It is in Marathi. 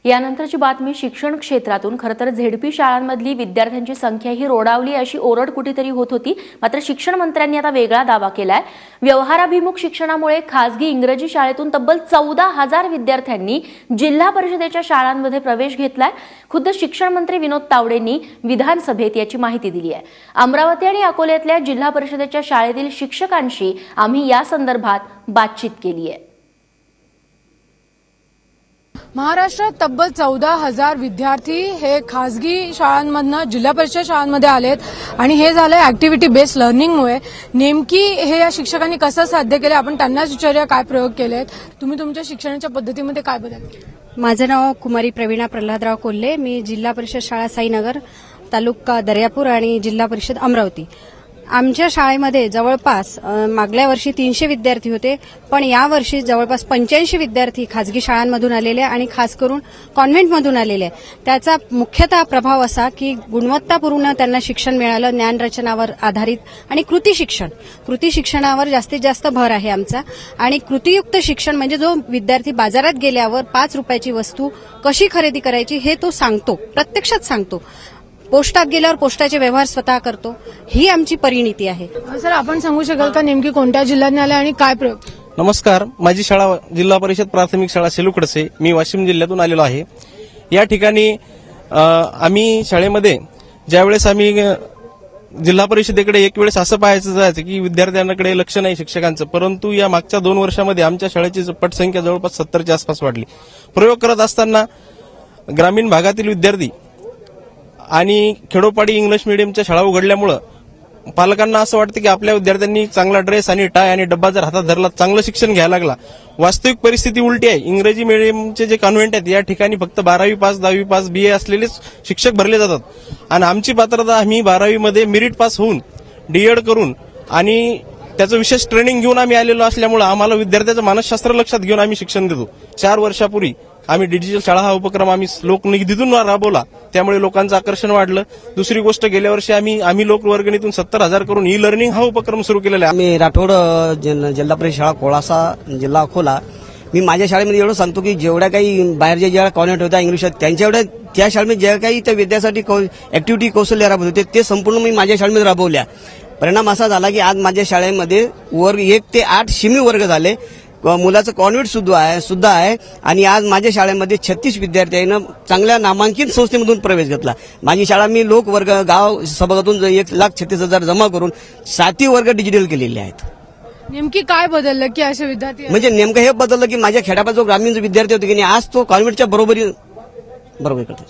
यानंतरची बातमी शिक्षण क्षेत्रातून खरं तर झेडपी शाळांमधली विद्यार्थ्यांची संख्या ही रोडावली अशी ओरड कुठेतरी होत होती। मात्र शिक्षण मंत्र्यांनी आता वेगळा दावा केलाय। व्यवहाराभिमुख शिक्षणामुळे खासगी इंग्रजी शाळेतून तब्बल 14,000 विद्यार्थ्यांनी जिल्हा परिषदेच्या शाळांमध्ये प्रवेश घेतलाय। खुद्द शिक्षण मंत्री विनोद तावडेंनी विधानसभेत याची माहिती दिली आहे। अमरावती आणि अकोल्यातल्या जिल्हा परिषदेच्या शाळेतील शिक्षकांशी आम्ही या संदर्भात बातचीत केली आहे। महाराष्ट्रात तब्बल 14,000 विद्यार्थी हे खासगी शाळांमधनं जिल्हा परिषद शाळांमध्ये आलेत आणि हे झालंय ऍक्टिव्हिटी बेस्ड लर्निंगमुळे। नेमकी हे या शिक्षकांनी कसं साध्य केलं आपण त्यांनाच विचारूया, काय प्रयोग केलेत तुम्ही तुमच्या शिक्षणाच्या पद्धतीमध्ये, काय बदल? माझं नाव कुमारी प्रवीणा प्रल्हादराव कोल्हे, मी जिल्हा परिषद शाळा साईनगर, तालुका दर्यापूर आणि जिल्हा परिषद अमरावती। आमच्या शाळेमध्ये जवळपास मागल्या वर्षी 300 विद्यार्थी होते, पण यावर्षी जवळपास 85 विद्यार्थी खासगी शाळांमधून आलेले आणि खास करून कॉन्व्हेंटमधून आलेले। त्याचा मुख्यतः प्रभाव असा की गुणवत्तापूर्ण त्यांना शिक्षण मिळालं, ज्ञानरचनावर आधारित आणि कृती शिक्षणावर जास्तीत जास्त भर आहे आमचा। आणि कृतीयुक्त शिक्षण म्हणजे जो विद्यार्थी बाजारात गेल्यावर 5 रुपयाची वस्तू कशी खरेदी करायची हे तो सांगतो, प्रत्यक्षात सांगतो। पोस्टात गेल्यावर पोस्टाचे व्यवहार स्वतः करतो, ही आमची परिणिती आहे। सर, आपण सांगू शकाल का नेमकी कोणत्या जिल्ह्यात आले आणि काय प्रयोग? नमस्कार, माझी शाळा जिल्हा परिषद प्राथमिक शाळा सेलूकडसे, मी वाशिम जिल्ह्यातून आलेलो आहे। या ठिकाणी आम्ही शाळेमध्ये ज्यावेळेस आम्ही जिल्हा परिषदेकडे एक वेळेस असं पाहायचं जायचं की विद्यार्थ्यांकडे लक्ष नाही शिक्षकांचं, परंतु या मागच्या 2 वर्षामध्ये आमच्या शाळेची पटसंख्या जवळपास 70च्या आसपास वाढली। प्रयोग करत असताना ग्रामीण भागातील विद्यार्थी आणि खेडोपाडी इंग्लिश मीडियमच्या शाळा उघडल्यामुळे पालकांना असं वाटतं की आपल्या विद्यार्थ्यांनी चांगला ड्रेस आणि टाय आणि डब्बा जर हातात धरला, चांगलं शिक्षण घ्यायला लागला। वास्तविक परिस्थिती उलटी आहे। इंग्रजी मीडियमचे जे कॉन्व्हेंट आहेत या ठिकाणी फक्त 12वी पास, 10वी पास, बीए असलेले शिक्षक भरले जातात आणि आमची पात्रता आम्ही 12वी मध्ये मेरिट पास होऊन डीएड करून आणि त्याचं विशेष ट्रेनिंग घेऊन आम्ही आलेलो असल्यामुळे आम्हाला विद्यार्थ्याचं मानसशास्त्र लक्षात घेऊन आम्ही शिक्षण देतो। 4 वर्षापूर्वी आम्ही डिजिटल शाळा हा उपक्रम आम्ही लोकनिधीतून राबवला, त्यामुळे लोकांचं आकर्षण वाढलं। दुसरी गोष्ट, गेल्या वर्षी आम्ही लोकवर्गणीतून 70,000 करून ई लर्निंग हा उपक्रम सुरू केलेला आहे। मी राठोड जिल्हा परिषद शाळा कोळासा, जिल्हा अकोला। मी माझ्या शाळेमध्ये एवढं सांगतो की जेवढ्या काही बाहेरच्या ज्या कॉन्व्हेंट होत्या इंग्लिश त्यांच्या एवढ्या त्या शाळेमध्ये ज्या काही त्या विद्यार्थ्यासाठी ऍक्टिव्हिटी कौशल्य राबवत होते ते संपूर्ण मी माझ्या शाळेमध्ये राबवल्या। परिणाम असा झाला की आज माझ्या शाळेमध्ये वर्ग 1 ते 8 शिमी वर्ग झाले, मुलाचं कॉन्व्हेंट सुद्धा आहे आणि आज माझ्या शाळेमध्ये 36 विद्यार्थ्यांना चांगल्या नामांकित संस्थेमधून प्रवेश घेतला। माझी शाळा मी लोकवर्ग गाव सभागातून 1,36,000 जमा करून 7 वर्ग डिजिटल केलेले आहेत। नेमकी काय बदललं की असे विद्यार्थी म्हणजे नेमकं हे बदललं की माझ्या खेड्यापासून जो ग्रामीण विद्यार्थी होते की आज तो कॉन्व्हेंटच्या बरोबरी करतो।